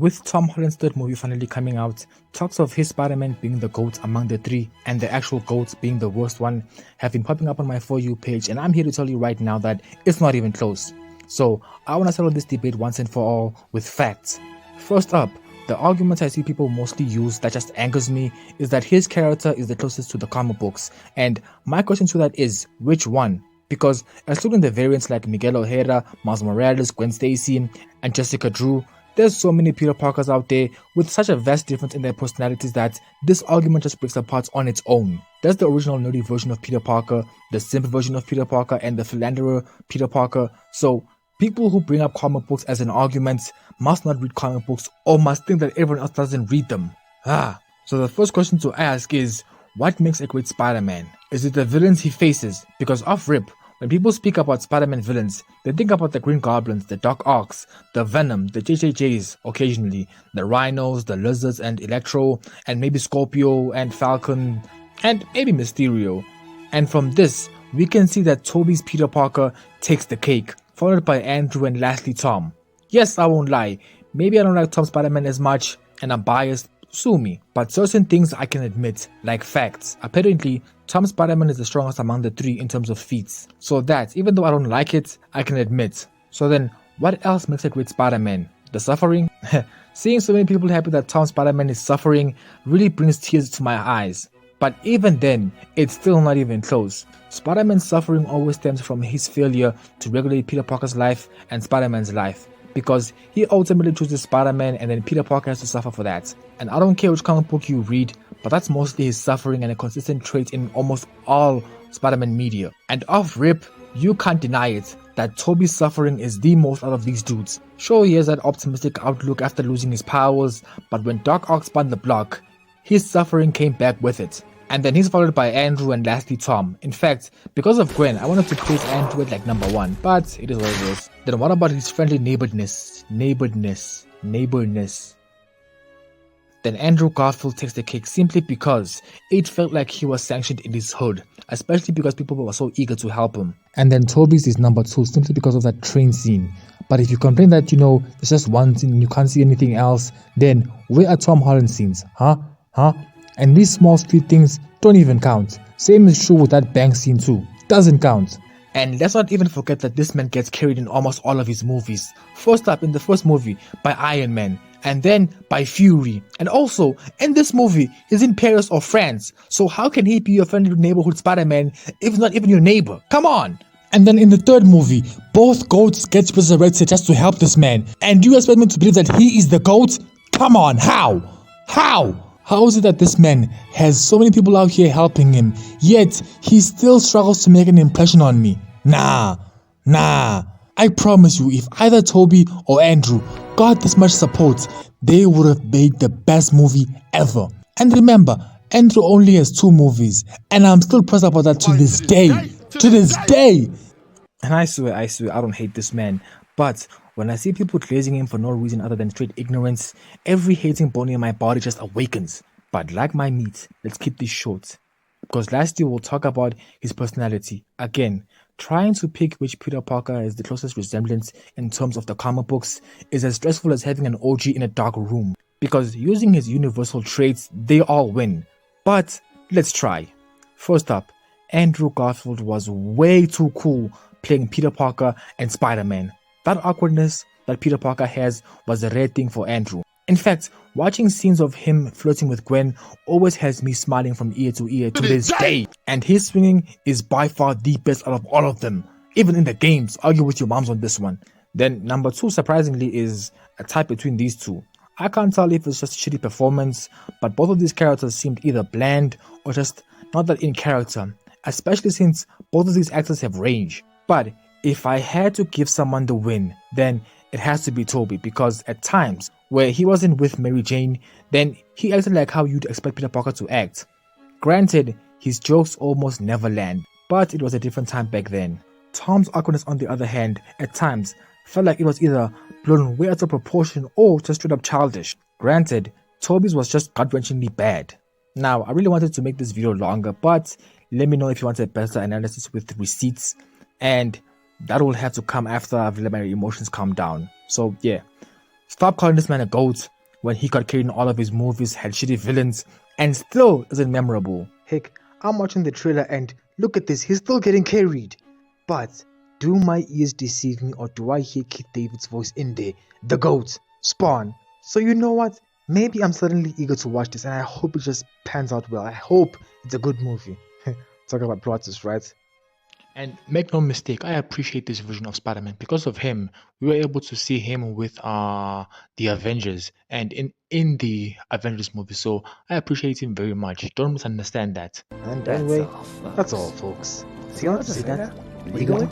With Tom Holland's third movie finally coming out, talks of his Spider-Man being the GOAT among the three and the actual GOAT being the worst one have been popping up on my For You page, and I'm here to tell you right now that it's not even close. So I want to settle this debate once and for all with facts. First up, the argument I see people mostly use that just angers me is that his character is the closest to the comic books, and my question to that is, which one? Because excluding the variants like Miguel O'Hara, Miles Morales, Gwen Stacy, and Jessica Drew, there's so many Peter Parkers out there with such a vast difference in their personalities that this argument just breaks apart on its own. There's the original nerdy version of Peter Parker, the simp version of Peter Parker, and the philanderer Peter Parker. So people who bring up comic books as an argument must not read comic books or must think that everyone else doesn't read them. So the first question to ask is, what makes a great Spider-Man? Is it the villains he faces? Because off rip, when people speak about Spider-Man villains, they think about the Green Goblins, the Doc Ocks, the Venom, the JJJs occasionally, the Rhinos, the Lizards and Electro, and maybe Scorpio and Falcon, and maybe Mysterio. And from this, we can see that Tobey's Peter Parker takes the cake, followed by Andrew and lastly Tom. Yes, I won't lie, maybe I don't like Tom Spider-Man as much, and I'm biased, sue me. But certain things I can admit, like facts. Apparently, Tom Spider-Man is the strongest among the three in terms of feats. So that, even though I don't like it, I can admit. So then, what else makes a great Spider-Man? The suffering? Seeing so many people happy that Tom Spider-Man is suffering really brings tears to my eyes. But even then, it's still not even close. Spider-Man's suffering always stems from his failure to regulate Peter Parker's life and Spider-Man's life, because he ultimately chooses Spider-Man and then Peter Parker has to suffer for that. And I don't care which comic book you read, but that's mostly his suffering and a consistent trait in almost all Spider-Man media. And off rip, you can't deny it that Tobey's suffering is the most out of these dudes. Sure, he has that optimistic outlook after losing his powers, but when Doc Ock spun the block, his suffering came back with it. And then he's followed by Andrew and lastly Tom. In fact, because of Gwen, I wanted to place Andrew at like number 1, but it is what it is. Then what about his friendly neighborness? Then Andrew Garfield takes the cake simply because it felt like he was sanctioned in his hood, especially because people were so eager to help him. And then Tobey's is number 2 simply because of that train scene. But if you complain that, there's just one scene and you can't see anything else, then where are Tom Holland scenes? And these small street things don't even count. Same is true with that bank scene too. Doesn't count. And let's not even forget that this man gets carried in almost all of his movies. First up in the first movie by Iron Man, and then by Fury. And also, in this movie, he's in Paris or France. So how can he be your friendly neighborhood Spider-Man if not even your neighbor? Come on! And then in the third movie, both GOATs get resurrected just to help this man. And you expect me to believe that he is the GOAT? Come on, how? How is it that this man has so many people out here helping him, yet he still struggles to make an impression on me? Nah. I promise you, if either Tobey or Andrew got this much support, they would have made the best movie ever. And remember, Andrew only has 2 movies, and I'm still pressed about that to this day. And I swear, I don't hate this man, but when I see people glazing him for no reason other than straight ignorance, every hating bone in my body just awakens. But like my meat, let's keep this short, because lastly we'll talk about his personality. Again, trying to pick which Peter Parker has the closest resemblance in terms of the comic books is as stressful as having an OG in a dark room, because using his universal traits, they all win. But let's try. First up, Andrew Garfield was way too cool playing Peter Parker and Spider-Man. That awkwardness that Peter Parker has was a rare thing for Andrew. In fact, watching scenes of him flirting with Gwen always has me smiling from ear to ear to this day. And his swinging is by far the best out of all of them. Even in the games, argue with your moms on this one. Then number 2, surprisingly, is a tie between these two. I can't tell if it's just a shitty performance, but both of these characters seemed either bland or just not that in character, especially since both of these actors have range. But if I had to give someone the win, then it has to be Tobey, because at times where he wasn't with Mary Jane, then he acted like how you'd expect Peter Parker to act. Granted, his jokes almost never land, but it was a different time back then. Tom's awkwardness, on the other hand, at times felt like it was either blown way out of proportion or just straight up childish. Granted, Tobey's was just gut-wrenchingly bad. Now, I really wanted to make this video longer, but let me know if you want a better analysis with receipts, and that will have to come after I've let my emotions calm down. So yeah. Stop calling this man a GOAT when he got carried in all of his movies, had shitty villains, and still isn't memorable. Heck, I'm watching the trailer and look at this, he's still getting carried. But do my ears deceive me, or do I hear Keith David's voice in there? The GOAT, Spawn. So you know what? Maybe I'm suddenly eager to watch this, and I hope it just pans out well. I hope it's a good movie. Talk about plot twist, right? And make no mistake, I appreciate this version of Spider-Man. Because of him, we were able to see him with the Avengers and in the Avengers movie. So I appreciate him very much. Don't misunderstand that. And anyway, that's all, folks. See you on that. Legally?